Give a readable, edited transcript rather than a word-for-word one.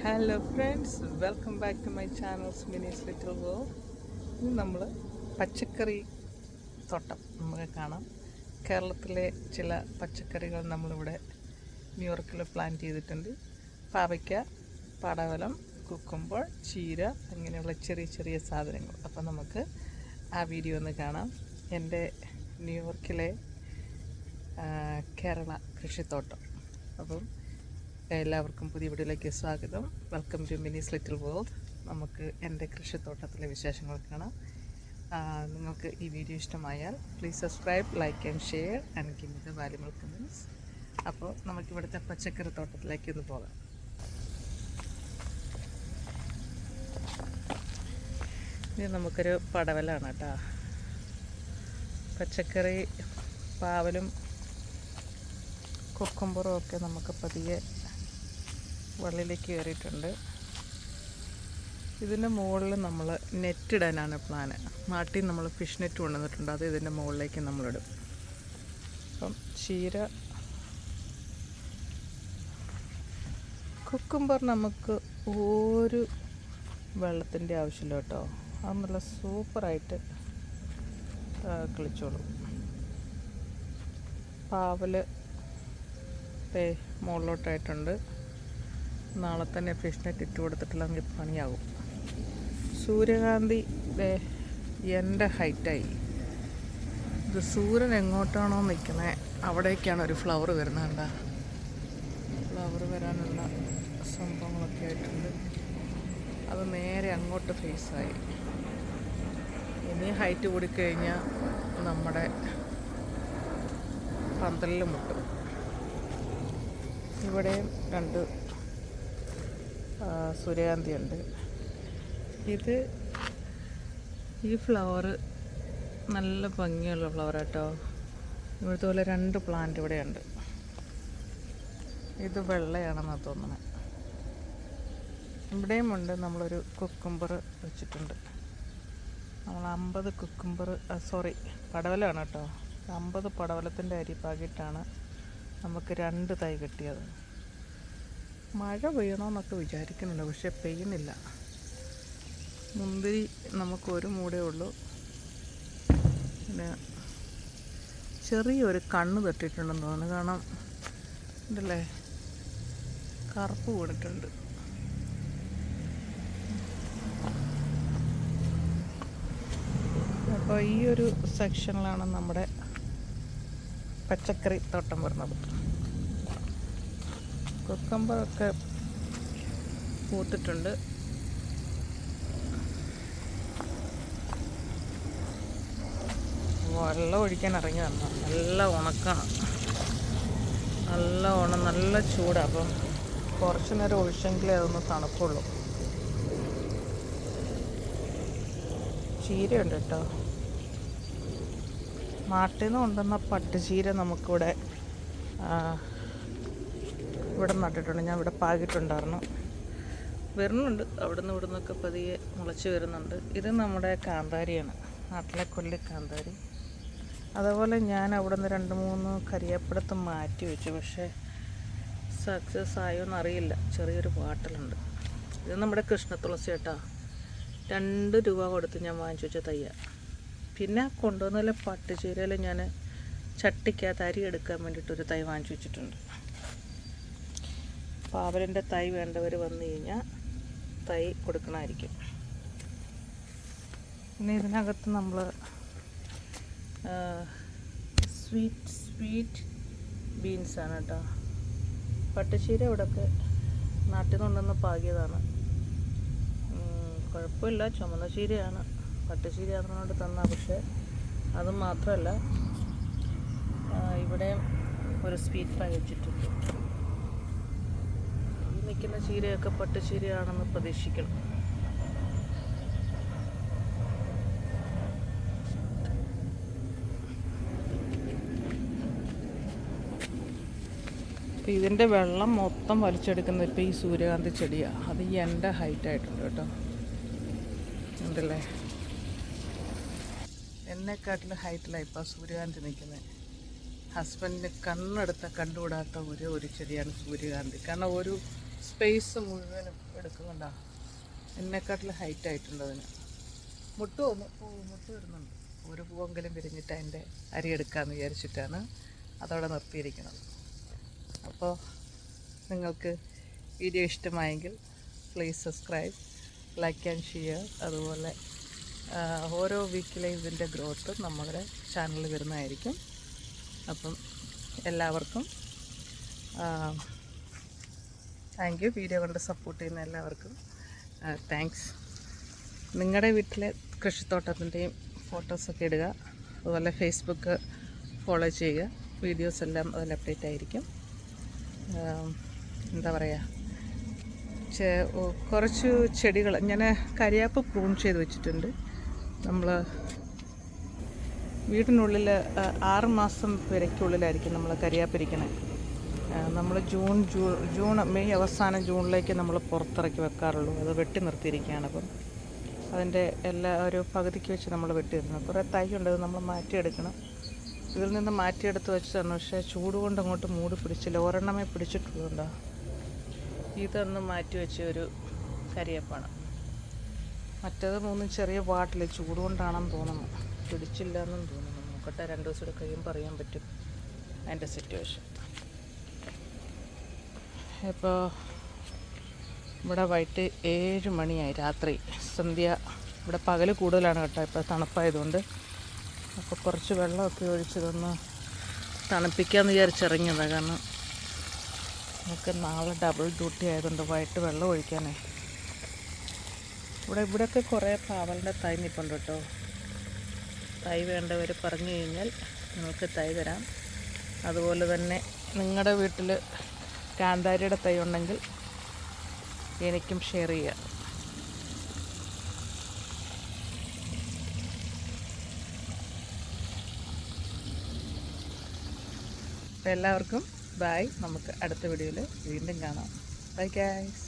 Hello friends, welcome back to my channels Mini's little world. ഇന്ന് നമ്മൾ പച്ചക്കറി തോട്ടം നമുക്ക് കാണാം. കേരളത്തിലെ ചില പച്ചക്കറികൾ നമ്മളിവിടെ ന്യൂയോർക്കിൽ പ്ലാൻ ചെയ്തിട്ടുണ്ട്. പാവയ്ക്ക, പടവലം, കുക്കുമ്പർ, ചീര, അങ്ങനെയുള്ള ചെറിയ ചെറിയ സാധനങ്ങൾ. അപ്പം നമുക്ക് ആ വീഡിയോ ഒന്ന് കാണാം. എൻ്റെ ന്യൂയോർക്കിലെ കേരള കൃഷിത്തോട്ടം. അപ്പം എല്ലാവർക്കും പുതിയ വീഡിയോയിലേക്ക് സ്വാഗതം. Welcome to Mini's little world. നമുക്ക് എൻ്റെ കൃഷിത്തോട്ടത്തിലെ വിശേഷങ്ങൾ കാണാം. നിങ്ങൾക്ക് ഈ വീഡിയോ ഇഷ്ടമായാൽ please subscribe, like and share and give me the valuable comments. അപ്പോൾ നമുക്കിവിടുത്തെ പച്ചക്കറി തോട്ടത്തിലേക്ക് ഒന്ന് പോകാം. ഇത് നമുക്കൊരു പടവലാണ് കേട്ടോ. പച്ചക്കറി പാവലും കുക്കുമ്പറും ഒക്കെ നമുക്ക് പതിയെ വള്ളിയിലേക്ക് കയറിയിട്ടുണ്ട്. ഇതിൻ്റെ മുകളിൽ നമ്മൾ നെറ്റ് ഇടാനാണ് പ്ലാന്. നാട്ടിൽ നമ്മൾ ഫിഷ് നെറ്റ് കൊണ്ടുവന്നിട്ടുണ്ട്, അത് ഇതിൻ്റെ മുകളിലേക്ക് നമ്മളിടും. അപ്പം ചീര, കുക്കുമ്പർ നമുക്ക് ഒരു വെള്ളത്തിൻ്റെ ആവശ്യമില്ല കേട്ടോ. അത് നല്ല സൂപ്പറായിട്ട് കിളിച്ചോളും. പാവൽ മുകളിലോട്ടായിട്ടുണ്ട്. നാളെ തന്നെ ഫിഷ് നെറ്റ് ഇട്ട് കൊടുത്തിട്ടില്ലെങ്കിൽ പണിയാകും. സൂര്യകാന്തി എൻ്റെ ഹൈറ്റായി. ഇത് സൂര്യൻ എങ്ങോട്ടാണോ നിൽക്കുന്നത് അവിടേക്കാണ് ഒരു ഫ്ലവർ വരുന്നത്. കണ്ട ഫ്ലവർ വരാനുള്ള സംഭവങ്ങളൊക്കെ ആയിട്ടുണ്ട്. അത് നേരെ അങ്ങോട്ട് ഫേസായി. ഇനി ഹൈറ്റ് കൂടിക്കഴിഞ്ഞാൽ നമ്മുടെ പന്തലിൽ മുട്ടും. ഇവിടെയും രണ്ട് സൂര്യകാന്തിയുണ്ട്. ഈ ഫ്ലവർ നല്ല ഭംഗിയുള്ള ഫ്ലവർ കേട്ടോ. ഇവിടുത്തെ പോലെ രണ്ട് പ്ലാന്റ് ഇവിടെയുണ്ട്. ഇത് വെള്ളയാണെന്നാണ് തോന്നുന്നത്. ഇവിടെയും ഉണ്ട്. നമ്മളൊരു കുക്കുമ്പർ വെച്ചിട്ടുണ്ട്. നമ്മൾ 50 കുക്കുമ്പർ പടവലമാണ് കേട്ടോ. 50 പടവലത്തിൻ്റെ അരി പാകിയിട്ടാണ് നമുക്ക് 2 തൈ കിട്ടിയത്. മഴ പെയ്യണമെന്നൊക്കെ വിചാരിക്കുന്നുണ്ട്, പക്ഷെ പെയ്യുന്നില്ല. മുന്തിരി നമുക്കൊരു മൂടേ ഉള്ളൂ. പിന്നെ ചെറിയൊരു കണ്ണ് തട്ടിയിട്ടുണ്ടെന്ന് തോന്നുന്നു. കാരണം ഇതല്ലേ കറുപ്പ് വീണിട്ടുണ്ട്. അപ്പോൾ ഈ ഒരു സെക്ഷനിലാണ് നമ്മുടെ പച്ചക്കറി തോട്ടം വരുന്നത്. കുക്കുമ്പറൊക്കെ പൂത്തിട്ടുണ്ട്. വെള്ളം ഒഴിക്കാൻ ഇറങ്ങി വന്നു. നല്ല ഉണക്കാണ്, നല്ല ചൂടാണ്. അപ്പം കുറച്ച് നേരം ഒഴിച്ചെങ്കിലേ അതൊന്ന് തണുപ്പുള്ളൂ. ചീരയുണ്ട് കേട്ടോ. നാട്ടിൽ നിന്ന് കൊണ്ടുവന്ന പട്ടുചീര നമുക്കിവിടെ ഇവിടെ നട്ടിട്ടുണ്ട്. ഞാൻ ഇവിടെ പാകിയിട്ടുണ്ടായിരുന്നു. വരുന്നുണ്ട്, അവിടുന്ന് ഇവിടുന്നൊക്കെ പതിയെ മുളച്ച് വരുന്നുണ്ട്. ഇത് നമ്മുടെ കാന്താരിയാണ്, നാട്ടിലെ കൊല്ലി കാന്താരി. അതേപോലെ ഞാൻ അവിടെ നിന്ന് 2-3 കരിയേപ്പടത്ത് മാറ്റി വെച്ചു, പക്ഷേ സക്സസ് ആയോന്ന് അറിയില്ല. ചെറിയൊരു പാട്ടലുണ്ട്. ഇത് നമ്മുടെ കൃഷ്ണതുളസി കേട്ടോ. 2 രൂപ കൊടുത്ത് ഞാൻ വാങ്ങിച്ചു വെച്ച തയ്യ. പിന്നെ കൊണ്ടുവന്നതിലെ പട്ടുചീരയിൽ ഞാൻ ചട്ടിക്കകത്ത് അരി എടുക്കാൻ വേണ്ടിയിട്ടൊരു തൈ വാങ്ങിച്ചു വെച്ചിട്ടുണ്ട്. പാവലിൻ്റെ തൈ വേണ്ടവർ വന്നു കഴിഞ്ഞാൽ തൈ കൊടുക്കണമായിരിക്കും. പിന്നെ ഇതിനകത്ത് നമ്മൾ സ്വീറ്റ് ബീൻസാണ് കേട്ടോ. പട്ടുചീര ഇവിടെയൊക്കെ നാട്ടിൽ നിന്ന് കൊണ്ടുവന്ന് പാകിയതാണ്. കുഴപ്പമില്ല, ചുമന്ന ചീരയാണ്. പട്ടുചീര അതിനോട് തന്ന. പക്ഷേ അത് മാത്രമല്ല, ഇവിടെ ഒരു സ്വീറ്റ് ഫ്രൈ വെച്ചിട്ടുണ്ട്. ഈ നിൽക്കുന്ന ചീരയൊക്കെ പട്ടുചീരയാണെന്ന് പ്രതീക്ഷിക്കണം. അപ്പോൾ ഇതിൻ്റെ വെള്ളം മൊത്തം വലിച്ചെടുക്കുന്നത് ഇപ്പോൾ ഈ സൂര്യകാന്തി ചെടിയാണ്. അത് എൻ്റെ ഹൈറ്റായിട്ടുണ്ട് കേട്ടോ. ഉണ്ടല്ലേ, എന്നെക്കാട്ടിലും ഹൈറ്റിലാണ് ഇപ്പോൾ സൂര്യകാന്തി നിൽക്കുന്നത്. ഹസ്ബൻഡിന് കണ്ണെടുത്ത കണ്ടുകൂടാത്ത ഒരു ചെടിയാണ് സൂര്യകാന്തി. കാരണം ഒരു സ്പേസ് മുഴുവനും എടുക്കുന്നുണ്ടോ. എന്നെക്കാട്ടിൽ ഹൈറ്റ് ആയിട്ടുണ്ട് അതിന്. മുട്ട് വരുന്നുണ്ട്. ഒരു പൂവെങ്കിലും വിരിഞ്ഞിട്ട് അതിൻ്റെ അരി എടുക്കാമെന്ന് വിചാരിച്ചിട്ടാണ് അതവിടെ നിർത്തിയിരിക്കുന്നത്. അപ്പോൾ നിങ്ങൾക്ക് വീഡിയോ ഇഷ്ടമായെങ്കിൽ please subscribe, like and share. അതുപോലെ ഓരോ വീക്കിലെയും ഇതിൻ്റെ ഗ്രോത്ത് നമ്മുടെ ചാനലിൽ വരുന്നതായിരിക്കും. അപ്പം എല്ലാവർക്കും താങ്ക് യു. വീഡിയോ കൊണ്ട് സപ്പോർട്ട് ചെയ്യുന്ന എല്ലാവർക്കും താങ്ക്സ്. നിങ്ങളുടെ വീട്ടിലെ കൃഷിത്തോട്ടത്തിൻ്റെയും ഫോട്ടോസൊക്കെ ഇടുക. അതുപോലെ ഫേസ്ബുക്ക് ഫോളോ ചെയ്യുക. വീഡിയോസ് എല്ലാം അതിൽ അപ്ഡേറ്റ് ആയിരിക്കും. എന്താ പറയുക, കുറച്ച് ചെടികൾ ഞാൻ കരിയാപ്പ് പ്രൂൺ ചെയ്ത് വെച്ചിട്ടുണ്ട്. നമ്മൾ വീടിനുള്ളിൽ 6 മാസം വരയ്ക്കുള്ളിലായിരിക്കും നമ്മൾ കരിയാപ്പിരിക്കണേ. നമ്മൾ മെയ് അവസാനം ജൂണിലേക്ക് നമ്മൾ പുറത്തിറക്കി വെക്കാറുള്ളൂ. അത് വെട്ടി നിർത്തിയിരിക്കുകയാണ്. അപ്പം അതിൻ്റെ ഒരു പകുതിക്ക് വെച്ച് നമ്മൾ വെട്ടിയിരുന്നു. കുറേ തൈ ഉണ്ട്, അത് നമ്മൾ മാറ്റിയെടുക്കണം. ഇതിൽ നിന്ന് മാറ്റിയെടുത്ത് വെച്ചതാണ്. പക്ഷേ ചൂട് കൊണ്ട് അങ്ങോട്ട് മൂടി പിടിച്ചില്ല. ഒരെണ്ണമേ പിടിച്ചിട്ടുള്ളൂണ്ടോ. ഇതൊന്ന് മാറ്റി വെച്ച ഒരു കരിയപ്പാണ്. മറ്റേത് 3 ചെറിയ പാട്ടിൽ ചൂട് കൊണ്ടാണെന്ന് തോന്നുന്നു, പിടിച്ചില്ല എന്നും തോന്നുന്നു. നോക്കട്ടെ, 2 ദിവസം കൂടെ കഴിയുമ്പോൾ അറിയാൻ പറ്റും അതിൻ്റെ സിറ്റുവേഷൻ. ഇപ്പോൾ ഇവിടെ വൈകിട്ട് 7 മണിയായി, രാത്രി സന്ധ്യ. ഇവിടെ പകൽ കൂടുതലാണ് കേട്ടോ, ഇപ്പോൾ തണുപ്പായതുകൊണ്ട്. അപ്പോൾ കുറച്ച് വെള്ളമൊക്കെ ഒഴിച്ചതൊന്ന് തണുപ്പിക്കാമെന്ന് വിചാരിച്ചിറങ്ങിയതാണ്. കാരണം നമുക്ക് നാളെ ഡബിൾ ഡ്യൂട്ടി ആയതുകൊണ്ട് വൈകിട്ട് വെള്ളം ഒഴിക്കാനേ. ഇവിടെയൊക്കെ കുറേ പാവലിൻ്റെ തൈ നിൽപ്പുണ്ട് കേട്ടോ. തൈ വേണ്ടവർ പറഞ്ഞു കഴിഞ്ഞാൽ നിങ്ങൾക്ക് തൈ തരാം. അതുപോലെ തന്നെ നിങ്ങളുടെ വീട്ടിൽ കാന്താരിയുടെ തൈ ഉണ്ടെങ്കിൽ എനിക്കും ഷെയർ ചെയ്യുക. അപ്പോൾ എല്ലാവർക്കും ബൈ. നമുക്ക് അടുത്ത വീഡിയോയിൽ വീണ്ടും കാണാം. Bye guys.